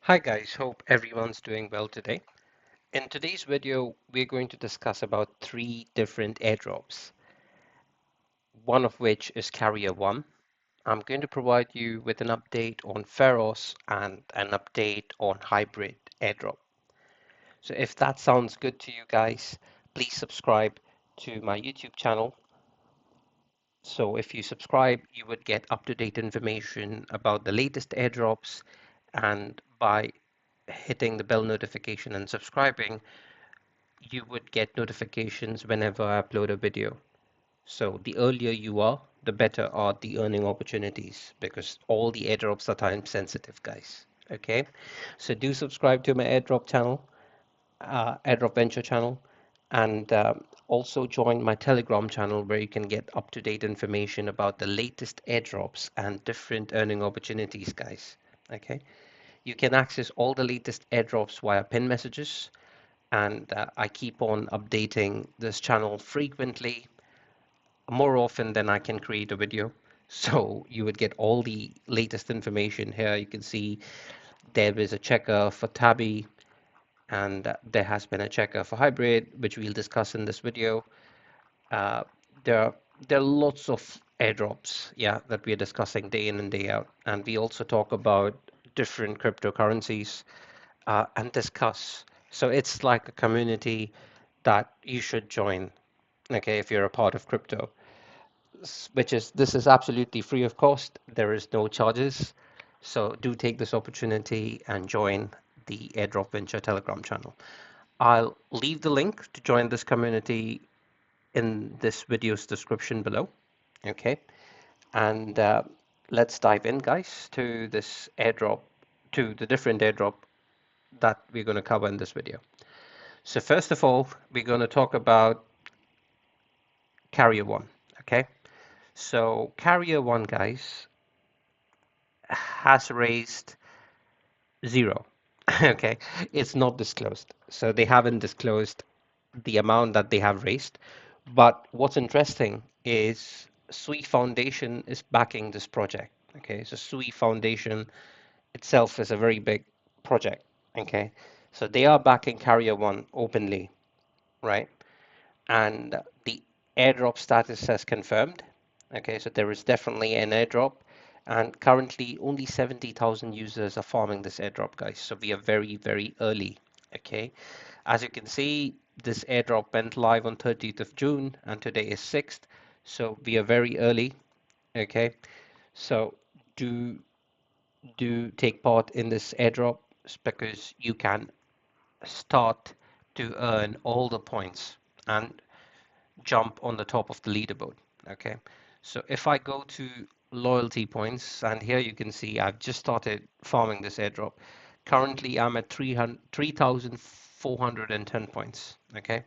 Hi guys, hope everyone's doing well today. In today's video, we're going to discuss about three different airdrops, one of which is Carrier 1. I'm going to provide you with an update on Pharos and an update on hybrid airdrop. So if that sounds good to you guys, please subscribe to my YouTube channel. So if you subscribe, you would get up-to-date information about the latest airdrops, and by hitting the bell notification and subscribing, you would get notifications whenever I upload a video. So the earlier you are, the better are the earning opportunities because all the airdrops are time sensitive, guys. Okay, so do subscribe to my airdrop channel, Airdrop Venture channel, and also join my Telegram channel where you can get up-to-date information about the latest airdrops and different earning opportunities, guys. Okay, you can access all the latest airdrops via pin messages, and I keep on updating this channel frequently, more often than I can create a video. So you would get all the latest information here. You can see there is a checker for Tabby, and there has been a checker for hybrid, which we'll discuss in this video. Uh, there are there are lots of airdrops, yeah, that we are discussing day in and day out, and we also talk about different cryptocurrencies and discuss. So it's like a community that you should join, okay, if you're a part of crypto, which is this is absolutely free of cost. There is no charges. So do take this opportunity and join the Airdrop Venture Telegram channel. I'll leave the link to join this community in this video's description below. Okay, and let's dive in, guys, to this airdrop, to the different airdrop that we're going to cover in this video. So first of all, we're going to talk about Carrier One. Okay, so Carrier One, guys, has raised zero. Okay, it's not disclosed, so they haven't disclosed the amount that they have raised. But what's interesting is Sui Foundation is backing this project. Okay, so Sui Foundation itself is a very big project. Okay, so they are backing Carrier One openly, right? And the airdrop status has confirmed. Okay, so there is definitely an airdrop, and currently only 70,000 users are farming this airdrop, guys. So we are very, very early. Okay, as you can see, this airdrop went live on 30th of June, and today is 6th. So we are very early. Okay, so do take part in this airdrop because you can start to earn all the points and jump on the top of the leaderboard. Okay, so if I go to loyalty points, and here you can see I've just started farming this airdrop. Currently, I'm at 3,410 points. Okay,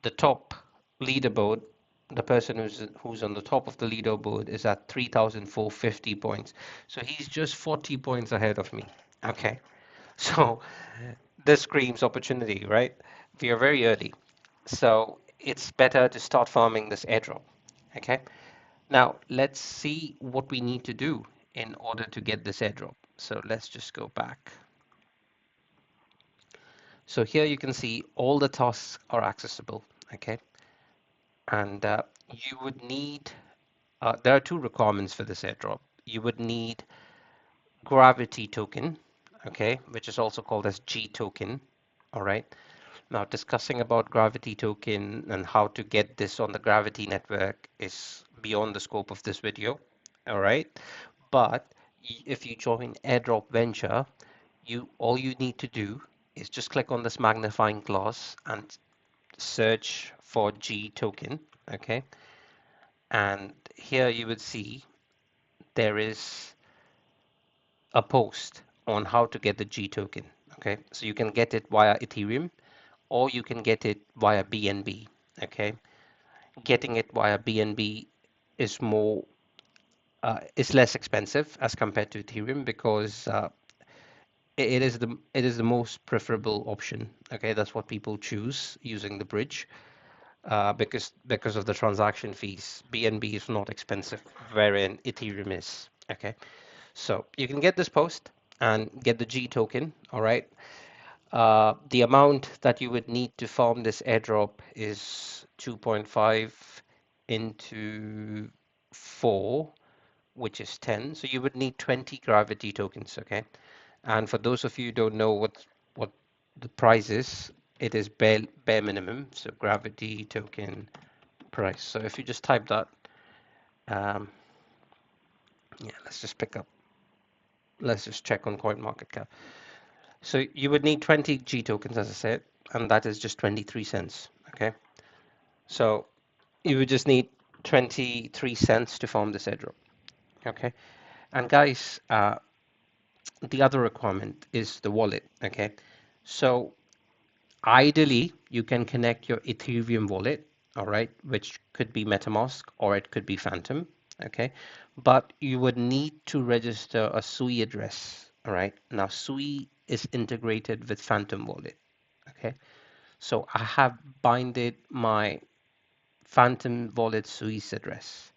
the top leaderboard, the person who's on the top of the leaderboard is at 3,450 points. So he's just 40 points ahead of me. Okay, so this screams opportunity, right? We are very early. So it's better to start farming this airdrop. Okay. Now let's see what we need to do in order to get this airdrop. So let's just go back. So here you can see all the tasks are accessible. Okay. And you would need, there are two requirements for this airdrop. You would need gravity token, okay, which is also called as G token. All right. Now, discussing about gravity token and how to get this on the gravity network is beyond the scope of this video. All right. But if you join Airdrop Venture, you all you need to do is just click on this magnifying glass and search for G token. Okay. And here you would see there is a post on how to get the G token. Okay. So you can get it via Ethereum, or you can get it via BNB. Okay, getting it via BNB is more is less expensive as compared to Ethereum because it is the most preferable option. Okay, that's what people choose using the bridge because of the transaction fees. BNB is not expensive, wherein Ethereum is. Okay, so you can get this post and get the G token. All right. The amount that you would need to farm this airdrop is 2.5 into 4, which is 10. So you would need 20 gravity tokens, okay? And for those of you who don't know what the price is, it is bare minimum. So gravity token price. So if you just type that, um, yeah, let's just check on CoinMarketCap. So you would need 20 G tokens, as I said, and that is just 23 cents, okay? So you would just need 23 cents to farm this airdrop, okay? And guys, the other requirement is the wallet, okay? So ideally, you can connect your Ethereum wallet, all right, which could be MetaMask or it could be Phantom, okay? But you would need to register a SUI address, all right? Now, SUI is integrated with Phantom wallet, okay? So I have binded my Phantom wallet SUI's address.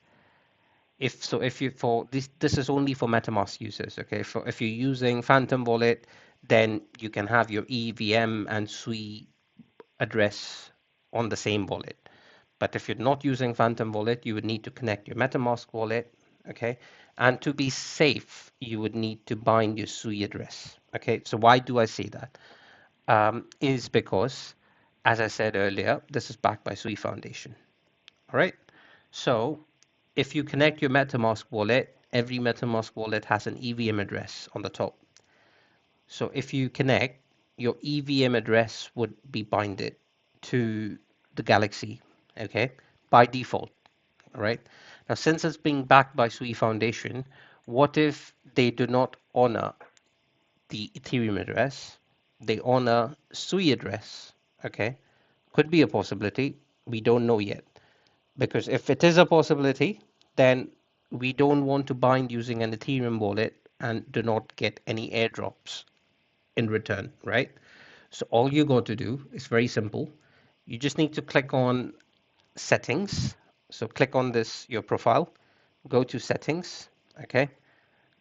If you for this is only for MetaMask users, okay? For if you're using Phantom wallet, then you can have your EVM and SUI address on the same wallet. But if you're not using Phantom wallet, you would need to connect your MetaMask wallet, okay? And to be safe, you would need to bind your SUI address, okay? So why do I say that? Is because, as I said earlier, this is backed by SUI Foundation, all right? So if you connect your MetaMask wallet, every MetaMask wallet has an EVM address on the top. So if you connect, your EVM address would be binded to the Galaxy, okay, by default, all right? Now, since it's being backed by SUI Foundation, what if they do not honor the Ethereum address? They honor SUI address, okay? Could be a possibility. We don't know yet. Because if it is a possibility, then we don't want to bind using an Ethereum wallet and do not get any airdrops in return, right? So all you got to do is very simple. You just need to click on settings. So click on this, your profile, go to settings, okay?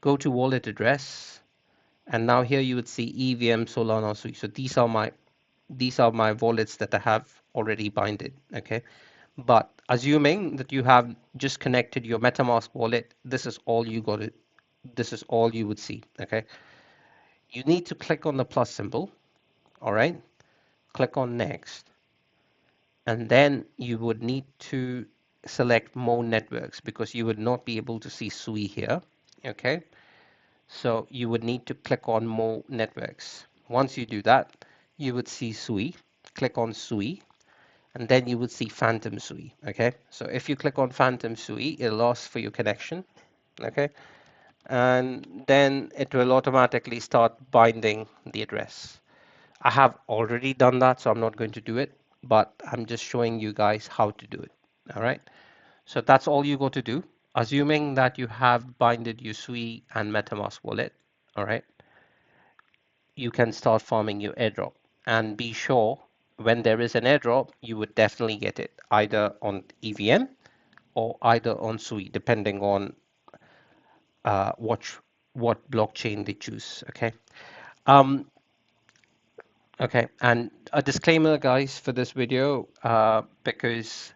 Go to wallet address, and now here you would see EVM Solana Sui. So these are my wallets that I have already binded, okay? But assuming that you have just connected your MetaMask wallet, this is all you would see, okay? You need to click on the plus symbol, all right? Click on next, and then you would need to select more networks because you would not be able to see SUI here, okay? So you would need to click on more networks. Once you do that, you would see SUI. Click on SUI, and then you would see Phantom SUI, okay? So if you click on Phantom SUI, it'll ask for your connection, okay? And then it will automatically start binding the address. I have already done that, so I'm not going to do it, but I'm just showing you guys how to do it, all right? So that's all you got to do. Assuming that you have binded your SUI and MetaMask wallet, all right, you can start farming your airdrop. And be sure when there is an airdrop, you would definitely get it either on EVM or either on SUI, depending on uh, what what blockchain they choose. Okay. Um, okay. And a disclaimer, guys, for this video, because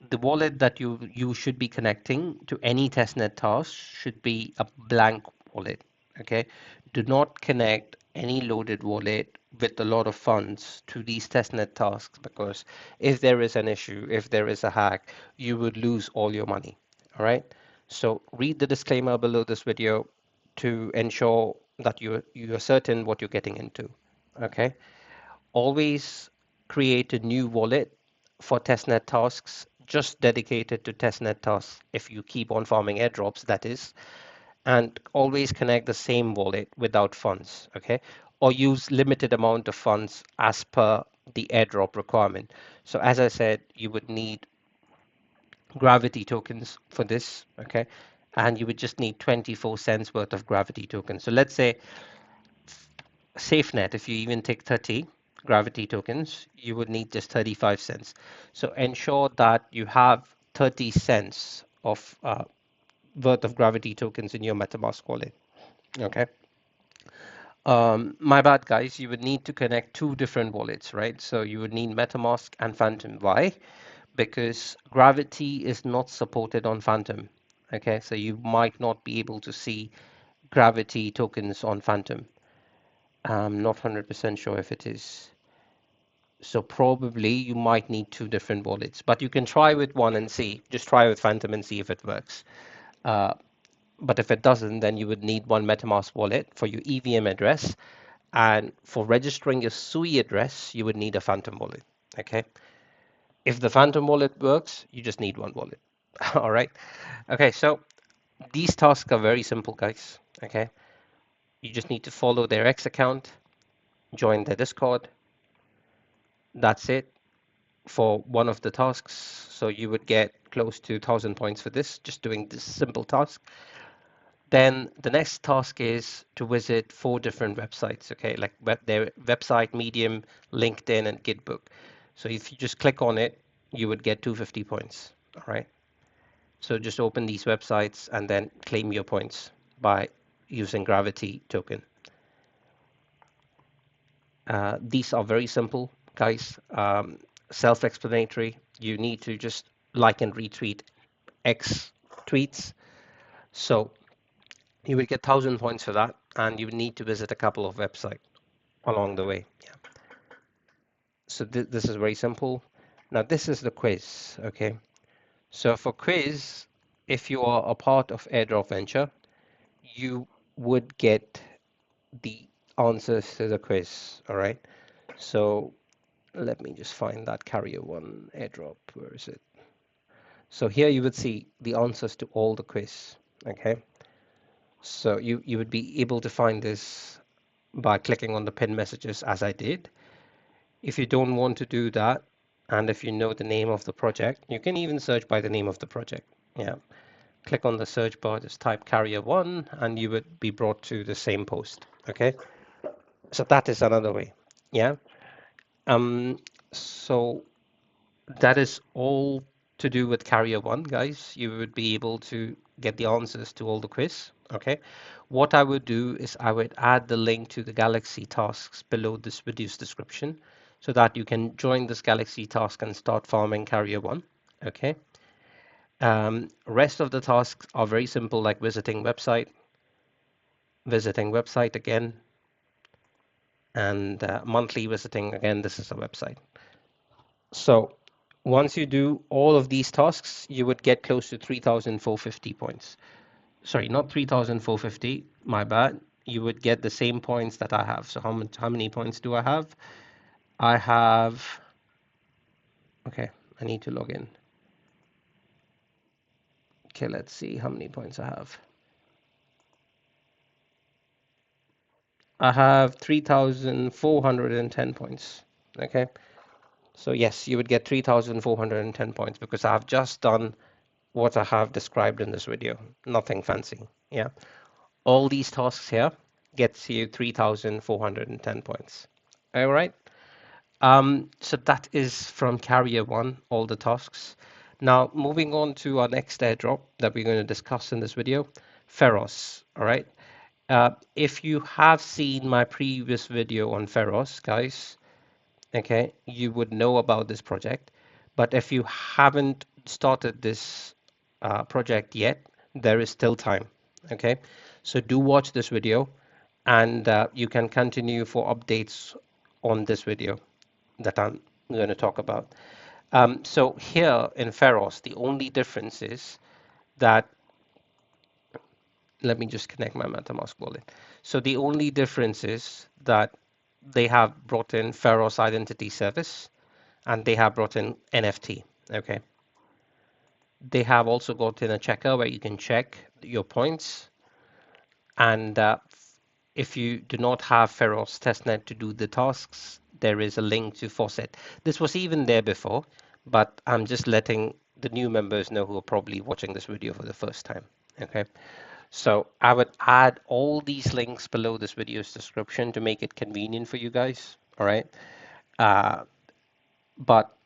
the wallet that you should be connecting to any testnet task should be a blank wallet. Okay, do not connect any loaded wallet with a lot of funds to these testnet tasks, because if there is an issue, if there is a hack, you would lose all your money. All right, so read the disclaimer below this video to ensure that you are certain what you're getting into. Okay, always create a new wallet for testnet tasks, just dedicated to testnet tasks if you keep on farming airdrops, that is, and always connect the same wallet without funds, okay? Or use limited amount of funds as per the airdrop requirement. So as I said, you would need gravity tokens for this, okay? And you would just need 24 cents worth of gravity tokens. So let's say SafeNet, if you even take 30 gravity tokens, you would need just 35 cents. So ensure that you have 30 cents of worth of gravity tokens in your MetaMask wallet. Okay. My bad, guys. You would need to connect two different wallets, right? So you would need MetaMask and Phantom. Why? Because Gravity is not supported on Phantom. Okay, so you might not be able to see Gravity tokens on Phantom. I'm not 100% sure if it is. So probably you might need two different wallets, but you can try with one and see. Just try with Phantom and see if it works. Uh, but if it doesn't, then you would need one MetaMask wallet for your EVM address. And for registering your SUI address, you would need a Phantom wallet. Okay. If the Phantom wallet works, you just need one wallet. All right. Okay. So these tasks are very simple, guys. Okay. You just need to follow their X account, join their Discord. That's it for one of the tasks. So you would get close to 1,000 points for this, just doing this simple task. Then the next task is to visit four different websites, okay, like their website, Medium, LinkedIn, and Gitbook. So if you just click on it, you would get 250 points, all right? So just open these websites and then claim your points by using Gravity token. These are very simple, guys, self-explanatory. You need to just like and retweet X tweets. So you would get 1,000 points for that, and you would need to visit a couple of websites along the way. Yeah. So this is very simple. Now this is the quiz. Okay. So for quiz, if you are a part of Airdrop Venture, you would get the answers to the quiz. All right. So let me just find that carrier one airdrop. Where is it? So here you would see the answers to all the quiz. Okay. So you would be able to find this by clicking on the pin messages as I did. If you don't want to do that, and if you know the name of the project, you can even search by the name of the project. Yeah. Click on the search bar, just type carrier one, and you would be brought to the same post. Okay. So that is another way. Yeah. Um, so that is all to do with carrier one, guys. You would be able to get the answers to all the quiz. Okay. What I would do is I would add the link to the Galaxy tasks below this video's description so that you can join this Galaxy task and start farming carrier one. Okay. Rest of the tasks are very simple, like visiting website again, and monthly visiting again. This is a website. So once you do all of these tasks, you would get close to 3,450 points. Sorry, not 3,450, my bad. You would get the same points that I have. So how many points do I have? I have, okay, I need to log in. Okay, let's see how many points I have. I have 3,410 points. Okay, so yes, you would get 3,410 points because I've just done what I have described in this video. Nothing fancy. Yeah. All these tasks here gets you 3,410 points. All right. So that is from Carrier 1, all the tasks. Now, moving on to our next airdrop that we're going to discuss in this video, Pharos. All right. If you have seen my previous video on Pharos, guys, okay, you would know about this project. But if you haven't started this project yet, there is still time. Okay, so do watch this video, and you can continue for updates on this video that I'm going to talk about. So here in Pharos, the only difference is that, let me just connect my MetaMask wallet. So the only difference is that they have brought in Pharos Identity Service and they have brought in NFT. Okay. They have also got in a checker where you can check your points. And if you do not have Pharos testnet to do the tasks, there is a link to Faucet. This was even there before, but I'm just letting the new members know who are probably watching this video for the first time. Okay. So I would add all these links below this video's description to make it convenient for you guys. All right. But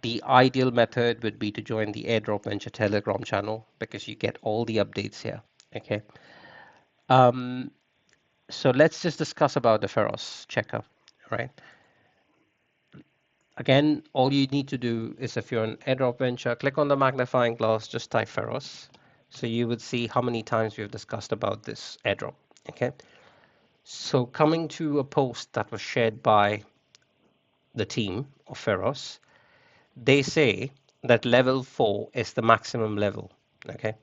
the ideal method would be to join the Airdrop Venture Telegram channel because you get all the updates here. Okay. Um, So let's just discuss about the Pharos Checker, right? Again, all you need to do is if you're an Airdrop Venture, click on the magnifying glass, just type Pharos. So you would see how many times we've discussed about this airdrop, okay? So coming to a post that was shared by the team of Pharos, they say that level 4 is the maximum level, okay?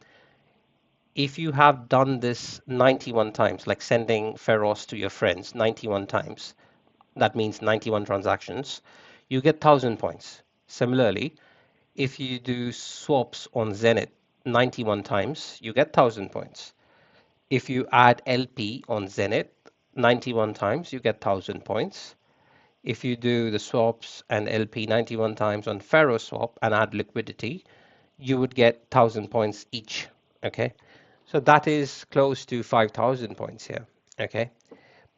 If you have done this 91 times, like sending Pharos to your friends 91 times, that means 91 transactions, you get 1,000 points. Similarly, if you do swaps on Zenith 91 times, you get 1,000 points. If you add LP on Zenith 91 times, you get 1,000 points. If you do the swaps and LP 91 times on Pharos swap and add liquidity, you would get 1,000 points each. Okay, so that is close to 5,000 points here. Okay,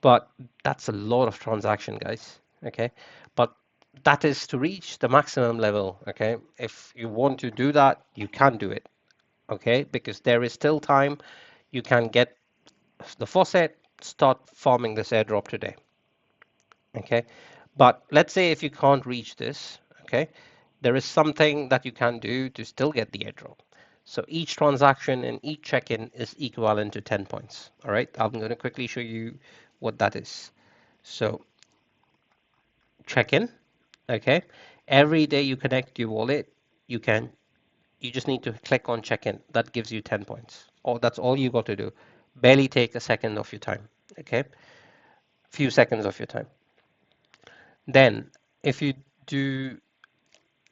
but that's a lot of transaction, guys. Okay, but that is to reach the maximum level. Okay, if you want to do that, you can do it. Okay, because there is still time. You can get the faucet, start farming this airdrop today. Okay, but let's say if you can't reach this, okay, there is something that you can do to still get the airdrop. So each transaction and each check-in is equivalent to 10 points. All right, I'm going to quickly show you what that is. So check-in, okay, every day you connect your wallet, you can, you just need to click on check-in. That gives you 10 points. Oh, that's all you got to do. Barely take a second of your time, okay, few seconds of your time. Then if you do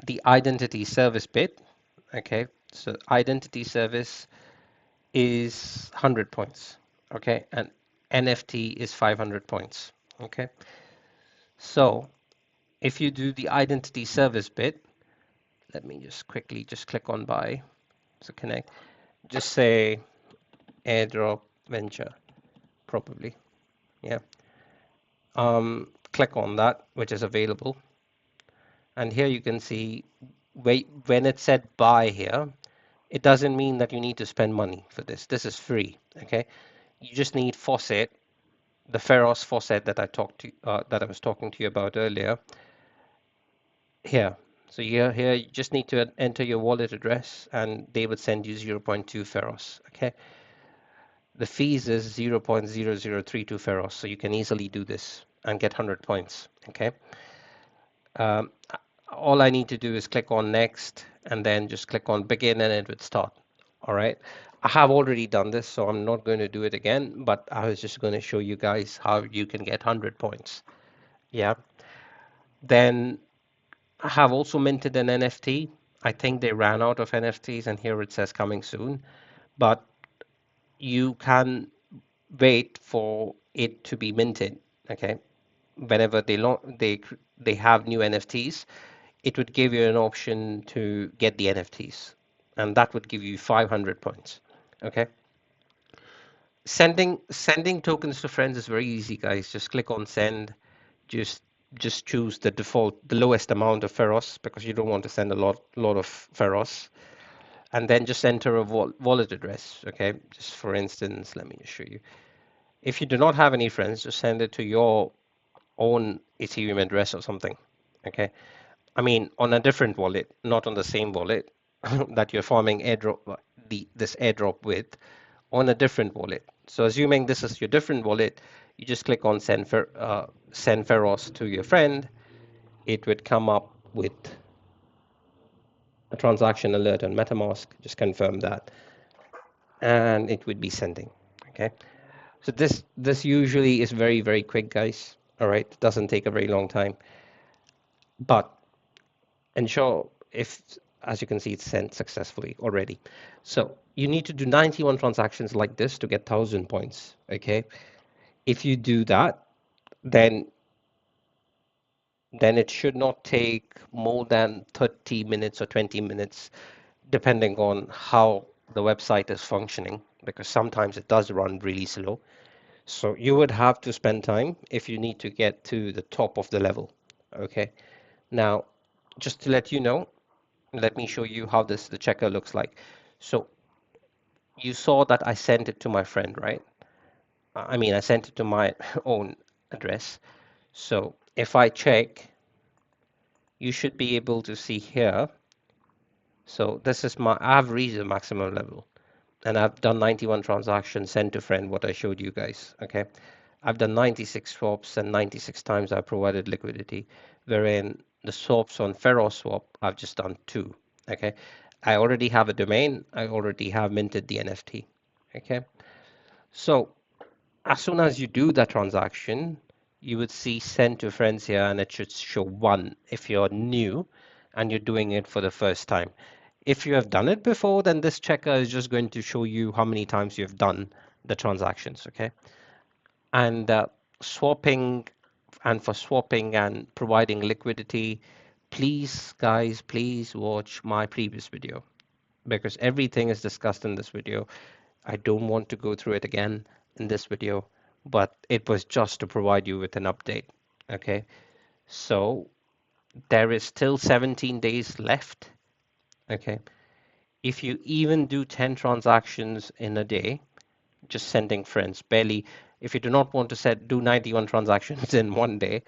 the identity service bit, okay, so identity service is 100 points, okay, and NFT is 500 points, okay. So if you do the identity service bit, let me just quickly just click on buy, so connect, just say Airdrop Venture, probably, yeah. Click on that, which is available, and here you can see when it said buy here, it doesn't mean that you need to spend money for this. This is free, okay? You just need faucet, the Pharos faucet that I was talking to you about earlier. Here, so here you just need to enter your wallet address, and they would send you zero point 0.2 Pharos, okay? The fees is 0.0032 Pharos, so you can easily do this and get 100 points, okay? Um, all I need to do is click on next and then just click on begin and it would start. All right. I have already done this, so I'm not going to do it again, but I was just going to show you guys how you can get 100 points. Yeah. Then I have also minted an NFT. I think they ran out of NFTs and here it says coming soon, but you can wait for it to be minted. Okay. Whenever they have new NFTs, it would give you an option to get the NFTs, and that would give you 500 points. Okay. Sending tokens to friends is very easy, guys. Just click on send. Just just choose the default, the lowest amount of Pharos because you don't want to send a lot of Pharos, and then just enter a wallet address. Okay. Just for instance, let me just show you. If you do not have any friends, just send it to your own Ethereum address or something. Okay. I mean, on a different wallet, not on the same wallet that you're farming airdrop this airdrop with, on a different wallet. So assuming this is your different wallet, you just click on send Pharos to your friend. It would come up with a transaction alert on MetaMask. Just confirm that, and it would be sending. Okay. So this usually is very quick, guys. All right, it doesn't take a very long time, but ensure if, as you can see, it's sent successfully already. So you need to do 91 transactions like this to get 1,000 points. Okay, if you do that, then it should not take more than 30 minutes or 20 minutes, depending on how the website is functioning, because sometimes it does run really slow. So you would have to spend time if you need to get to the top of the level. Okay, now just to let you know, let me show you how the checker looks like. So you saw that I sent it to my friend, right? I mean, I sent it to my own address. So if I check, you should be able to see here. So this is my, I've reached the maximum level and I've done 91 transactions sent to friend, what I showed you guys. Okay. I've done 96 swaps and 96 times I provided liquidity, wherein the swaps on Pharos swap, I've just done 2. Okay. I already have a domain. I already have minted the NFT. Okay. So as soon as you do that transaction, you would see send to friends here and it should show 1 if you're new and you're doing it for the first time. If you have done it before, then this checker is just going to show you how many times you've done the transactions, okay? And swapping, and for swapping and providing liquidity, please, guys, please watch my previous video because everything is discussed in this video. I don't want to go through it again in this video, but it was just to provide you with an update, okay? So there is still 17 days left, okay? If you even do 10 transactions in a day, just sending friends, barely, if you do not want to do 91 transactions in one day,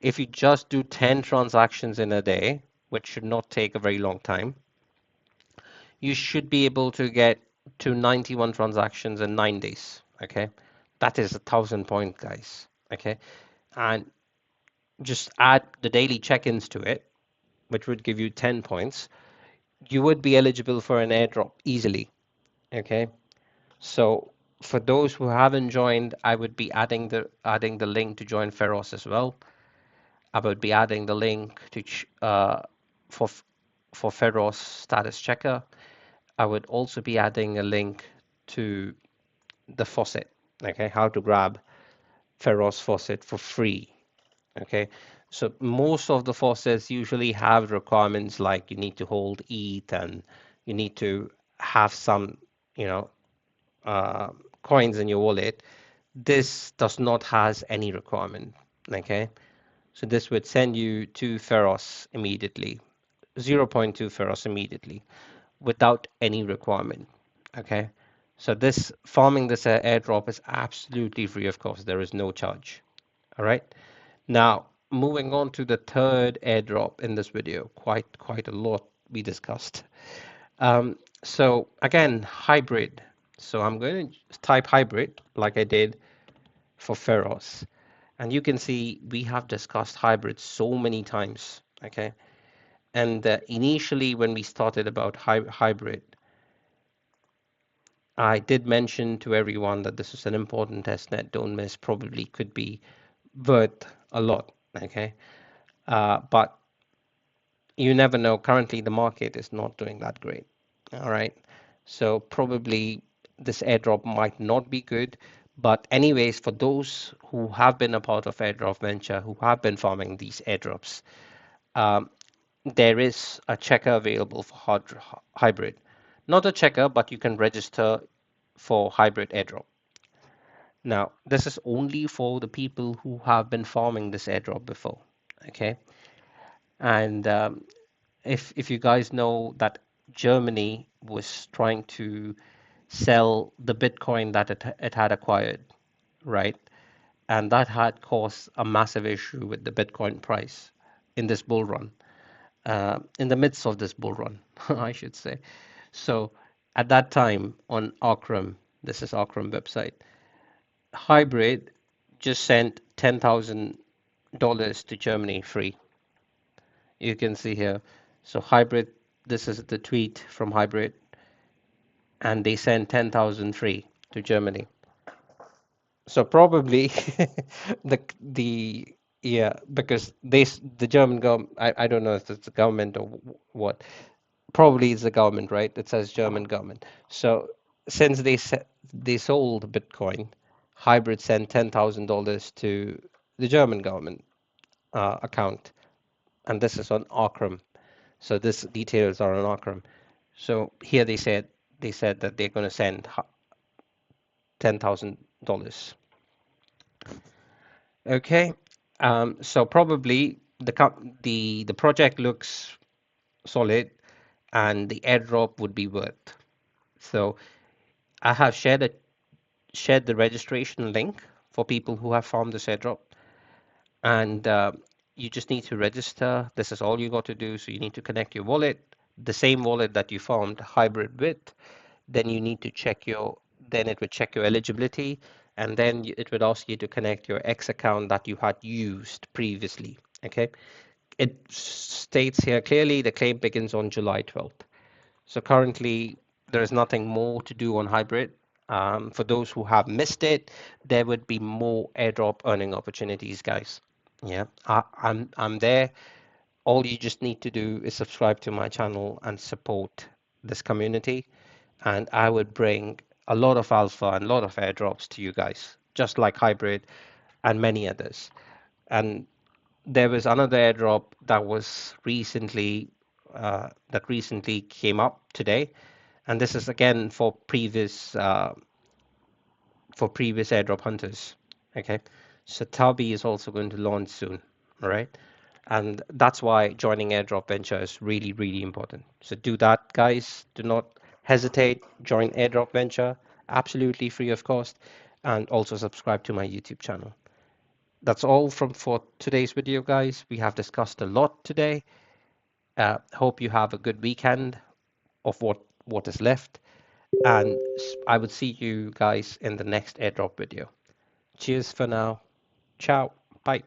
if you just do 10 transactions in a day, which should not take a very long time, you should be able to get to 91 transactions in 9 days. Okay. That is 1,000 point, guys. Okay. And just add the daily check-ins to it, which would give you 10 points. You would be eligible for an airdrop easily. Okay. So for those who haven't joined, I would be adding the link to join Pharos as well. I would be adding the link to for for Pharos status checker. I would also be adding a link to the faucet. Okay, how to grab Pharos faucet for free. Okay, so most of the faucets usually have requirements like you need to hold ETH and you need to have some, you know, uh, coins in your wallet. This does not has any requirement. Okay, so this would send you to Pharos immediately, zero point 0.2 Pharos immediately without any requirement. Okay, so this farming this airdrop is absolutely free of course. There is no charge. All right. Now moving on to the third airdrop in this video, quite a lot we discussed. So again, hybrid. So I'm going to type hybrid like I did for Pharos. And you can see we have discussed hybrid so many times, okay? And initially when we started about hybrid, I did mention to everyone that this is an important testnet, don't miss, probably could be worth a lot, okay? But you never know. Currently, the market is not doing that great, all right? So probably this airdrop might not be good. But anyways, for those who have been a part of Airdrop Venture, who have been farming these airdrops, um, there is a checker available for hybrid. Not a checker, but you can register for hybrid airdrop. Now, this is only for the people who have been farming this airdrop before, okay? And if you guys know that Germany was trying to sell the Bitcoin that it had acquired, right? And that had caused a massive issue with the Bitcoin price in this bull run, in the midst of this bull run, I should say. So at that time on Arcrum, this is Arcrum website, Hybrid just sent $10,000 to Germany free. You can see here. So Hybrid, this is the tweet from Hybrid, and they sent 10,000 free to Germany. So probably the yeah, because the German government, I don't know if it's the government or what. Probably it's the government, right? It says German government. So since they sold Bitcoin, Hybrid sent $10,000 to the German government account, and this is on Arcrum. So this details are on Arcrum. So here they said that they're going to send $10,000. Okay, so probably the project looks solid, and the airdrop would be worth. So I have shared shared the registration link for people who have farmed this airdrop, and you just need to register. This is all you got to do. So you need to connect your wallet, the same wallet that you formed hybrid with. Then you need to check your, then it would check your eligibility, and then it would ask you to connect your X account that you had used previously. Okay. It states here clearly the claim begins on July 12th. So currently, there is nothing more to do on hybrid. For those who have missed it, there would be more airdrop earning opportunities, guys. Yeah, I'm there. All you just need to do is subscribe to my channel and support this community, and I would bring a lot of alpha and a lot of airdrops to you guys, just like hybrid and many others. And there was another airdrop that was recently came up today, and this is again for previous airdrop hunters. Okay, so Tabi is also going to launch soon. All right, and that's why joining Airdrop Venture is really really important. So do that, guys. Do not hesitate. Join Airdrop Venture, absolutely free of cost, and also subscribe to my YouTube channel. That's all from for today's video, guys. We have discussed a lot today. Hope you have a good weekend of what is left, and I would see you guys in the next airdrop video. Cheers for now. Ciao. Bye.